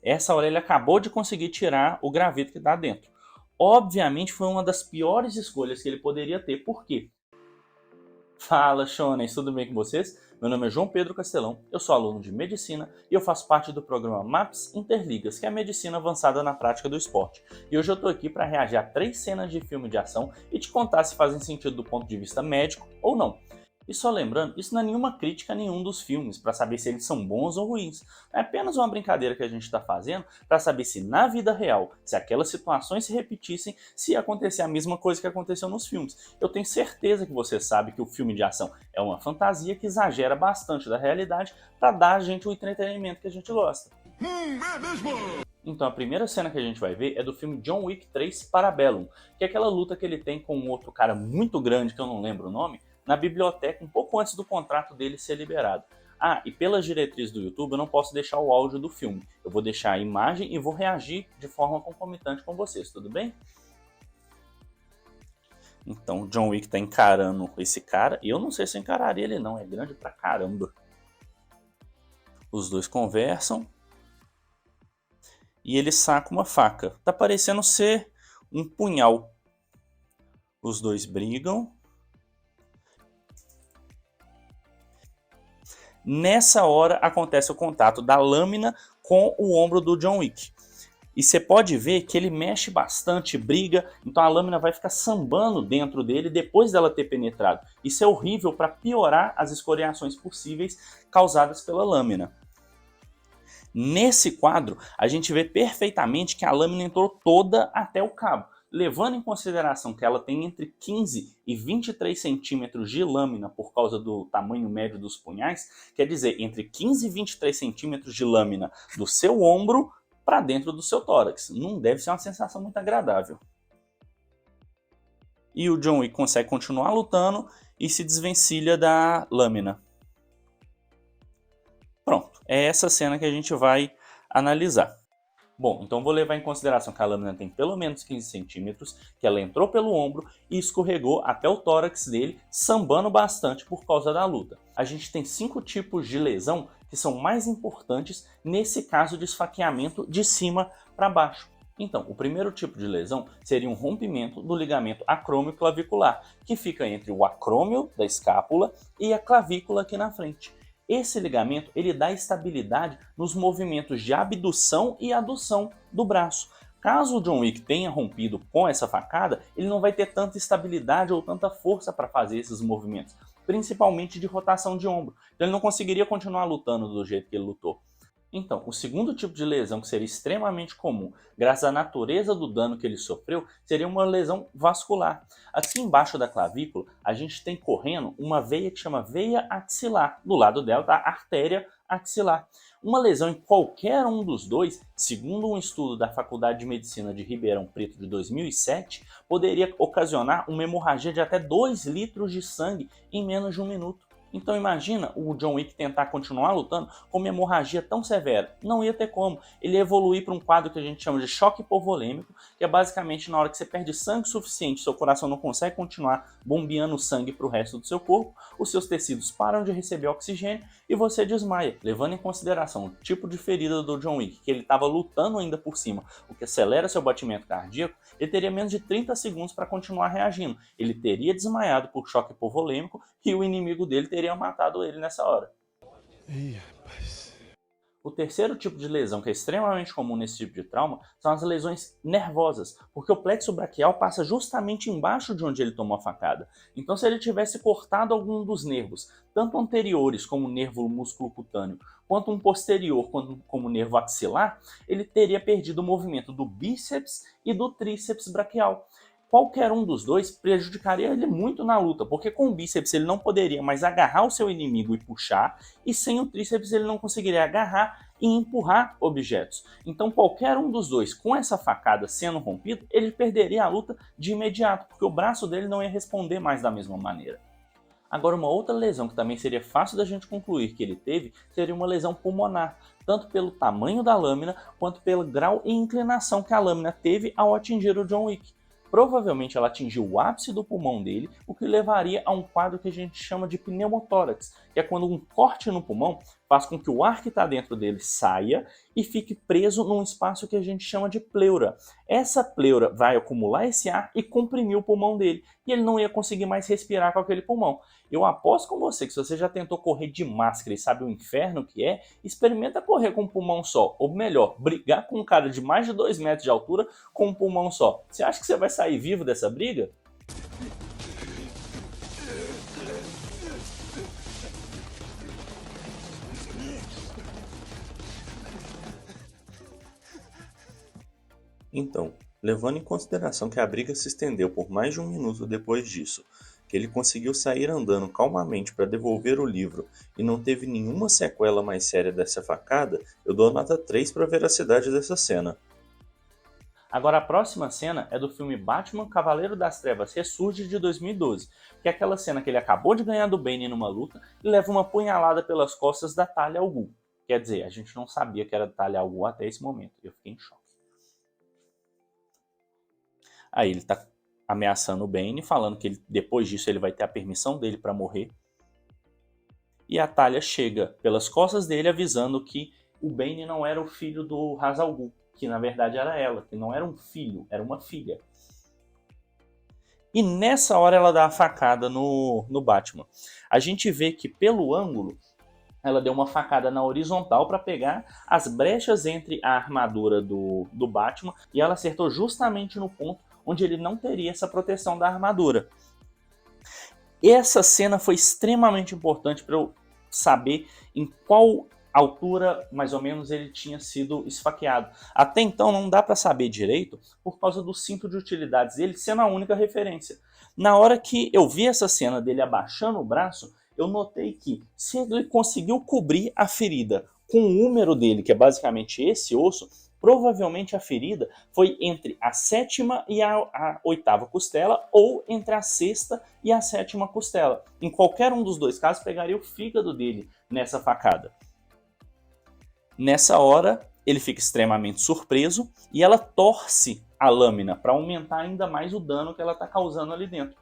Essa hora ele acabou de conseguir tirar o graveto que está dentro. Obviamente foi uma das piores escolhas que ele poderia ter. Por quê? Fala, Shonens, tudo bem com vocês? Meu nome é João Pedro Castelão, eu sou aluno de Medicina e eu faço parte do programa MAPS Interligas, que é a medicina avançada na prática do esporte. E hoje eu tô aqui para reagir a 3 cenas de filme de ação e te contar se fazem sentido do ponto de vista médico ou não. E só lembrando, isso não é nenhuma crítica a nenhum dos filmes, para saber se eles são bons ou ruins. É apenas uma brincadeira que a gente está fazendo para saber se na vida real, se aquelas situações se repetissem, se ia acontecer a mesma coisa que aconteceu nos filmes. Eu tenho certeza que você sabe que o filme de ação é uma fantasia que exagera bastante da realidade para dar a gente o entretenimento que a gente gosta. É mesmo! Então a primeira cena que a gente vai ver é do filme John Wick 3 Parabellum, que é aquela luta que ele tem com um outro cara muito grande, que eu não lembro o nome, na biblioteca um pouco antes do contrato dele ser liberado. Ah, e pelas diretrizes do YouTube eu não posso deixar o áudio do filme. Eu vou deixar a imagem e vou reagir de forma concomitante com vocês, tudo bem? Então o John Wick tá encarando esse cara, e eu não sei se eu encararia ele não, é grande pra caramba. Os dois conversam e ele saca uma faca. Tá parecendo ser um punhal. Os dois brigam. Nessa hora acontece o contato da lâmina com o ombro do John Wick. E você pode ver que ele mexe bastante, briga, então a lâmina vai ficar sambando dentro dele depois dela ter penetrado. Isso é horrível para piorar as escoriações possíveis causadas pela lâmina. Nesse quadro, a gente vê perfeitamente que a lâmina entrou toda até o cabo. Levando em consideração que ela tem entre 15 e 23 centímetros de lâmina por causa do tamanho médio dos punhais, quer dizer, entre 15 e 23 centímetros de lâmina do seu ombro para dentro do seu tórax. Não deve ser uma sensação muito agradável. E o John Wick consegue continuar lutando e se desvencilha da lâmina. Pronto, é essa cena que a gente vai analisar. Bom, então vou levar em consideração que a lâmina tem pelo menos 15 centímetros, que ela entrou pelo ombro e escorregou até o tórax dele, sambando bastante por causa da luta. A gente tem 5 tipos de lesão que são mais importantes nesse caso de esfaqueamento de cima para baixo. Então, o primeiro tipo de lesão seria um rompimento do ligamento acrômio clavicular, que fica entre o acrômio da escápula e a clavícula aqui na frente. Esse ligamento ele dá estabilidade nos movimentos de abdução e adução do braço. Caso o John Wick tenha rompido com essa facada, ele não vai ter tanta estabilidade ou tanta força para fazer esses movimentos, principalmente de rotação de ombro. Então ele não conseguiria continuar lutando do jeito que ele lutou. Então, o segundo tipo de lesão que seria extremamente comum, graças à natureza do dano que ele sofreu, seria uma lesão vascular. Aqui embaixo da clavícula, a gente tem correndo uma veia que chama veia axilar. Do lado dela está a artéria axilar. Uma lesão em qualquer um dos dois, segundo um estudo da Faculdade de Medicina de Ribeirão Preto de 2007, poderia ocasionar uma hemorragia de até 2 litros de sangue em menos de 1 minuto. Então imagina o John Wick tentar continuar lutando com uma hemorragia tão severa. Não ia ter como. Ele ia evoluir para um quadro que a gente chama de choque hipovolêmico, que é basicamente na hora que você perde sangue suficiente, seu coração não consegue continuar bombeando sangue para o resto do seu corpo, os seus tecidos param de receber oxigênio e você desmaia. Levando em consideração o tipo de ferida do John Wick, que ele estava lutando ainda por cima, o que acelera seu batimento cardíaco, ele teria menos de 30 segundos para continuar reagindo. Ele teria desmaiado por choque hipovolêmico e o inimigo dele teria matado ele nessa hora. Ih, rapaz. O terceiro tipo de lesão que é extremamente comum nesse tipo de trauma são as lesões nervosas, porque o plexo braquial passa justamente embaixo de onde ele tomou a facada. Então se ele tivesse cortado algum dos nervos, tanto anteriores como o nervo músculo cutâneo, quanto um posterior como o nervo axilar, ele teria perdido o movimento do bíceps e do tríceps braquial. Qualquer um dos dois prejudicaria ele muito na luta, porque com o bíceps ele não poderia mais agarrar o seu inimigo e puxar, e sem o tríceps ele não conseguiria agarrar e empurrar objetos. Então qualquer um dos dois, com essa facada sendo rompido, ele perderia a luta de imediato, porque o braço dele não ia responder mais da mesma maneira. Agora, uma outra lesão que também seria fácil da gente concluir que ele teve, seria uma lesão pulmonar, tanto pelo tamanho da lâmina, quanto pelo grau e inclinação que a lâmina teve ao atingir o John Wick. Provavelmente ela atingiu o ápice do pulmão dele, o que levaria a um quadro que a gente chama de pneumotórax, que é quando um corte no pulmão faz com que o ar que está dentro dele saia e fique preso num espaço que a gente chama de pleura. Essa pleura vai acumular esse ar e comprimir o pulmão dele, e ele não ia conseguir mais respirar com aquele pulmão. Eu aposto com você que se você já tentou correr de máscara e sabe o inferno que é, experimenta correr com um pulmão só, ou melhor, brigar com um cara de mais de 2 metros de altura com um pulmão só. Você acha que você vai sair vivo dessa briga? Então, levando em consideração que a briga se estendeu por mais de 1 minuto depois disso, que ele conseguiu sair andando calmamente para devolver o livro e não teve nenhuma sequela mais séria dessa facada, eu dou nota 3 para a veracidade dessa cena. Agora a próxima cena é do filme Batman Cavaleiro das Trevas Ressurge de 2012, que é aquela cena que ele acabou de ganhar do Bane numa luta e leva uma punhalada pelas costas da Talia al Ghul. Quer dizer, a gente não sabia que era Talia al Ghul até esse momento, eu fiquei em choque. Aí ele tá ameaçando o Bane, falando que depois disso ele vai ter a permissão dele para morrer. E a Talia chega pelas costas dele avisando que o Bane não era o filho do Ra's al Ghul, que na verdade era ela, que não era um filho, era uma filha. E nessa hora ela dá a facada no Batman. A gente vê que pelo ângulo ela deu uma facada na horizontal para pegar as brechas entre a armadura do Batman e ela acertou justamente no ponto onde ele não teria essa proteção da armadura. Essa cena foi extremamente importante para eu saber em qual altura, mais ou menos, ele tinha sido esfaqueado. Até então não dá para saber direito por causa do cinto de utilidades dele sendo a única referência. Na hora que eu vi essa cena dele abaixando o braço, eu notei que se ele conseguiu cobrir a ferida com o húmero dele, que é basicamente esse osso, provavelmente a ferida foi entre a 7ª e a 8ª costela ou entre a 6ª e a 7ª costela. Em qualquer um dos dois casos, pegaria o fígado dele nessa facada. Nessa hora, ele fica extremamente surpreso e ela torce a lâmina para aumentar ainda mais o dano que ela está causando ali dentro.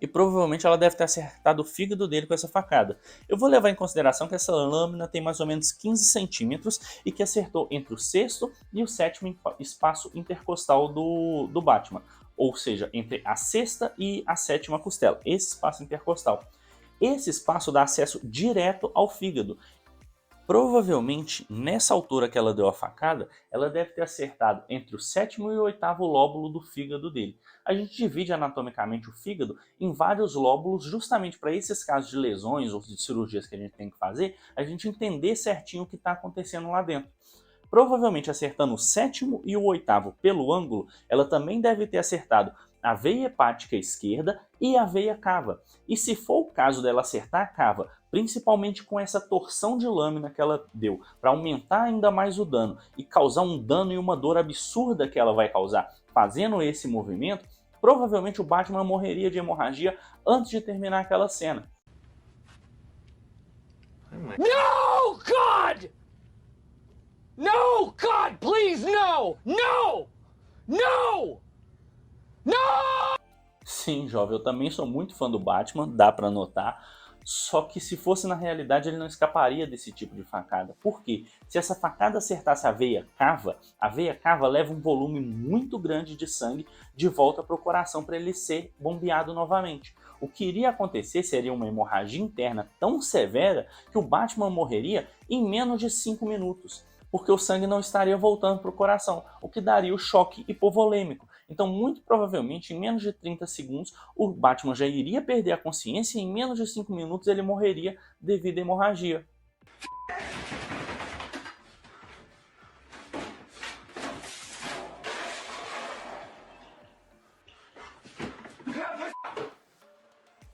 E provavelmente ela deve ter acertado o fígado dele com essa facada. Eu vou levar em consideração que essa lâmina tem mais ou menos 15 centímetros e que acertou entre o 6º e o 7º espaço intercostal do Batman. Ou seja, entre a 6ª e a 7ª costela, esse espaço intercostal. Esse espaço dá acesso direto ao fígado. Provavelmente, nessa altura que ela deu a facada, ela deve ter acertado entre o 7º e o 8º lóbulo do fígado dele. A gente divide anatomicamente o fígado em vários lóbulos justamente para esses casos de lesões ou de cirurgias que a gente tem que fazer, a gente entender certinho o que está acontecendo lá dentro. Provavelmente acertando o 7º e o 8º pelo ângulo, ela também deve ter acertado a veia hepática esquerda e a veia cava. E se for o caso dela acertar a cava, principalmente com essa torção de lâmina que ela deu, para aumentar ainda mais o dano e causar um dano e uma dor absurda que ela vai causar fazendo esse movimento, provavelmente o Batman morreria de hemorragia antes de terminar aquela cena. No, God! No, God, please, no! No! No! No! Sim, jovem, eu também sou muito fã do Batman, dá pra notar. Só que se fosse na realidade ele não escaparia desse tipo de facada. Por quê? Se essa facada acertasse a veia cava leva um volume muito grande de sangue de volta para o coração para ele ser bombeado novamente. O que iria acontecer seria uma hemorragia interna tão severa que o Batman morreria em menos de 5 minutos. Porque o sangue não estaria voltando para o coração, o que daria o choque hipovolêmico. Então, muito provavelmente, em menos de 30 segundos, o Batman já iria perder a consciência e em menos de 5 minutos ele morreria devido à hemorragia.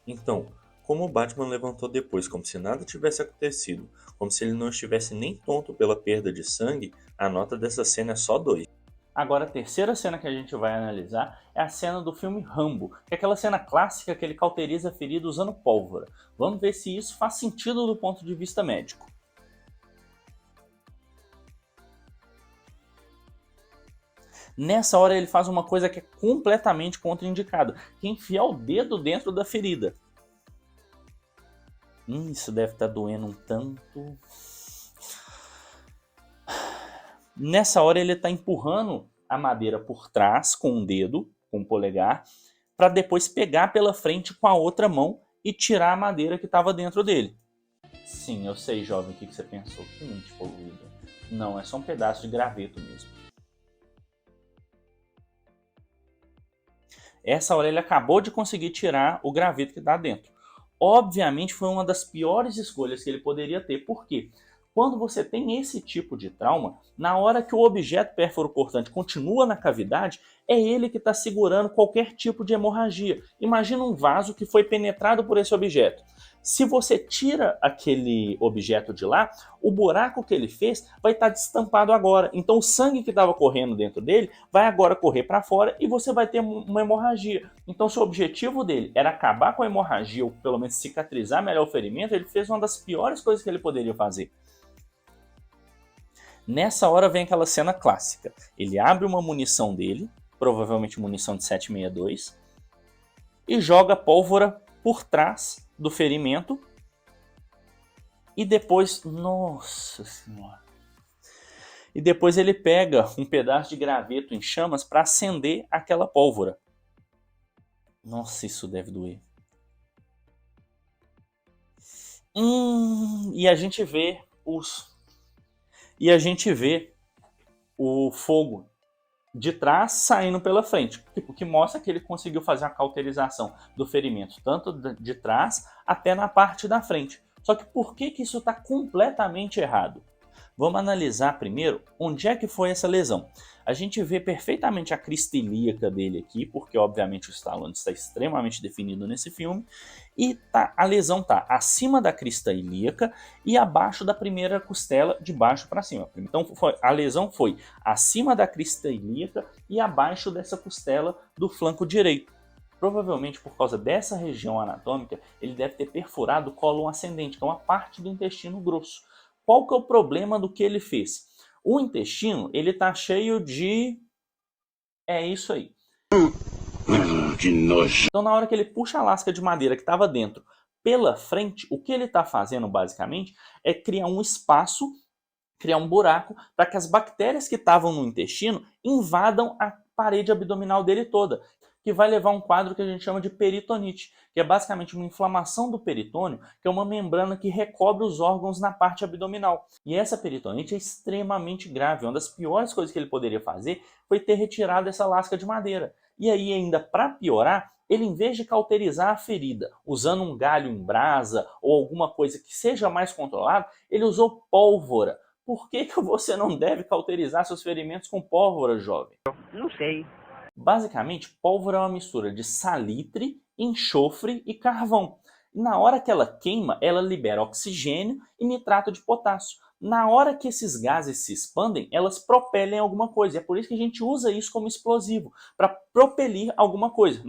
Então, como o Batman levantou depois como se nada tivesse acontecido, como se ele não estivesse nem tonto pela perda de sangue, a nota dessa cena é só 2. Agora a terceira cena que a gente vai analisar é a cena do filme Rambo, que é aquela cena clássica que ele cauteriza a ferida usando pólvora. Vamos ver se isso faz sentido do ponto de vista médico. Nessa hora ele faz uma coisa que é completamente contraindicada, que é enfiar o dedo dentro da ferida. Isso deve estar doendo um tanto. Nessa hora ele está empurrando a madeira por trás com um dedo, com o polegar, para depois pegar pela frente com a outra mão e tirar a madeira que estava dentro dele. Sim, eu sei, jovem, o que você pensou. Que mente poluída. Não, é só um pedaço de graveto mesmo. Essa hora ele acabou de conseguir tirar o graveto que está dentro. Obviamente foi uma das piores escolhas que ele poderia ter. Por quê? Quando você tem esse tipo de trauma, na hora que o objeto pérfuro-cortante continua na cavidade, é ele que está segurando qualquer tipo de hemorragia. Imagina um vaso que foi penetrado por esse objeto. Se você tira aquele objeto de lá, o buraco que ele fez vai estar destampado agora. Então o sangue que estava correndo dentro dele vai agora correr para fora e você vai ter uma hemorragia. Então se o objetivo dele era acabar com a hemorragia, ou pelo menos cicatrizar melhor o ferimento, ele fez uma das piores coisas que ele poderia fazer. Nessa hora vem aquela cena clássica. Ele abre uma munição dele, provavelmente munição de 7,62, e joga pólvora por trás do ferimento. E depois... Nossa Senhora! E depois ele pega um pedaço de graveto em chamas para acender aquela pólvora. Nossa, isso deve doer. E a gente vê o fogo de trás saindo pela frente, o que mostra que ele conseguiu fazer a cauterização do ferimento, tanto de trás até na parte da frente. Só que por que isso está completamente errado? Vamos analisar primeiro onde é que foi essa lesão. A gente vê perfeitamente a crista ilíaca dele aqui, porque obviamente o Stallone está extremamente definido nesse filme, e a lesão está acima da crista ilíaca e abaixo da primeira costela, de baixo para cima. Então a lesão foi acima da crista ilíaca e abaixo dessa costela do flanco direito. Provavelmente por causa dessa região anatômica, ele deve ter perfurado o cólon ascendente, que é uma parte do intestino grosso. Qual que é o problema do que ele fez? O intestino, ele tá cheio de... É isso aí. Que nojo. Então na hora que ele puxa a lasca de madeira que estava dentro pela frente, o que ele está fazendo basicamente é criar um espaço, criar um buraco, para que as bactérias que estavam no intestino invadam a parede abdominal dele toda, que vai levar a um quadro que a gente chama de peritonite, que é basicamente uma inflamação do peritônio, que é uma membrana que recobre os órgãos na parte abdominal. E essa peritonite é extremamente grave. Uma das piores coisas que ele poderia fazer foi ter retirado essa lasca de madeira. E aí, ainda para piorar, ele, em vez de cauterizar a ferida, usando um galho em brasa ou alguma coisa que seja mais controlada, ele usou pólvora. Por que você não deve cauterizar seus ferimentos com pólvora, jovem? Não sei. Basicamente, pólvora é uma mistura de salitre, enxofre e carvão. Na hora que ela queima, ela libera oxigênio e nitrato de potássio. Na hora que esses gases se expandem, elas propelem alguma coisa. É por isso que a gente usa isso como explosivo, para propelir alguma coisa.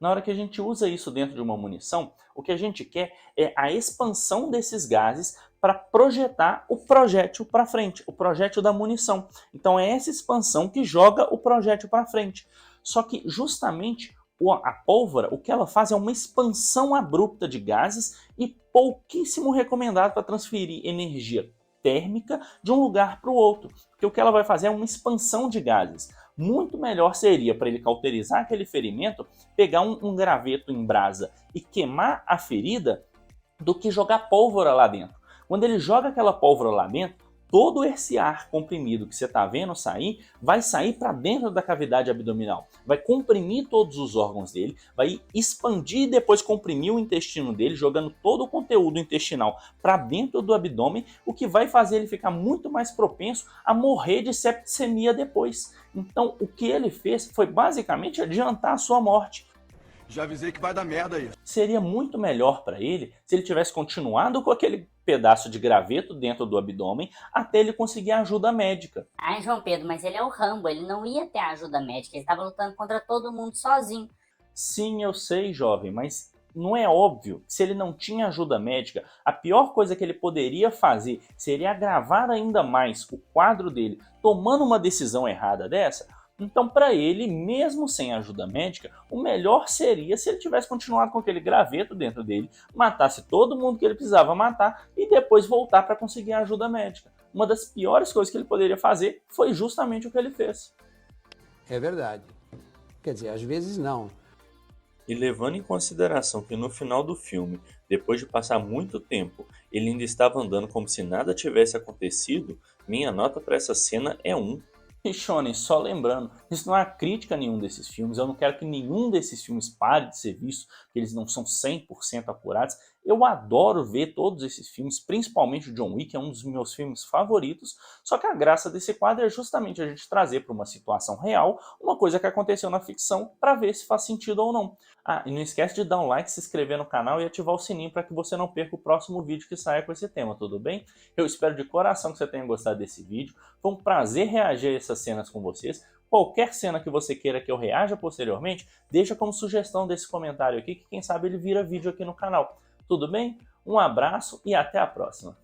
Na hora que a gente usa isso dentro de uma munição, o que a gente quer é a expansão desses gases para projetar o projétil para frente, o projétil da munição. Então é essa expansão que joga o projétil para frente. Só que justamente a pólvora, o que ela faz é uma expansão abrupta de gases e pouquíssimo recomendado para transferir energia térmica de um lugar para o outro. Porque o que ela vai fazer é uma expansão de gases. Muito melhor seria, para ele cauterizar aquele ferimento, pegar um graveto em brasa e queimar a ferida do que jogar pólvora lá dentro. Quando ele joga aquela pólvora lá dentro, todo esse ar comprimido que você está vendo sair, vai sair para dentro da cavidade abdominal. Vai comprimir todos os órgãos dele, vai expandir e depois comprimir o intestino dele, jogando todo o conteúdo intestinal para dentro do abdômen, o que vai fazer ele ficar muito mais propenso a morrer de septicemia depois. Então, o que ele fez foi basicamente adiantar a sua morte. Já avisei que vai dar merda aí. Seria muito melhor para ele se ele tivesse continuado com aquele pedaço de graveto dentro do abdômen até ele conseguir ajuda médica. Ai, João Pedro, mas ele é o Rambo, ele não ia ter ajuda médica, ele estava lutando contra todo mundo sozinho. Sim, eu sei, jovem, mas não é óbvio que se ele não tinha ajuda médica, a pior coisa que ele poderia fazer seria agravar ainda mais o quadro dele, tomando uma decisão errada dessa? Então, para ele, mesmo sem ajuda médica, o melhor seria se ele tivesse continuado com aquele graveto dentro dele, matasse todo mundo que ele precisava matar e depois voltar para conseguir a ajuda médica. Uma das piores coisas que ele poderia fazer foi justamente o que ele fez. É verdade. Quer dizer, às vezes não. E levando em consideração que no final do filme, depois de passar muito tempo, ele ainda estava andando como se nada tivesse acontecido, minha nota para essa cena é 1. E Shonen, só lembrando, isso não é crítica a nenhum desses filmes, eu não quero que nenhum desses filmes pare de ser visto, que eles não são 100% apurados. Eu adoro ver todos esses filmes, principalmente o John Wick, é um dos meus filmes favoritos, só que a graça desse quadro é justamente a gente trazer para uma situação real uma coisa que aconteceu na ficção para ver se faz sentido ou não. Ah, e não esquece de dar um like, se inscrever no canal e ativar o sininho para que você não perca o próximo vídeo que saia com esse tema, tudo bem? Eu espero de coração que você tenha gostado desse vídeo, foi um prazer reagir a essas cenas com vocês. Qualquer cena que você queira que eu reaja posteriormente, deixa como sugestão desse comentário aqui, que quem sabe ele vira vídeo aqui no canal. Tudo bem? Um abraço e até a próxima!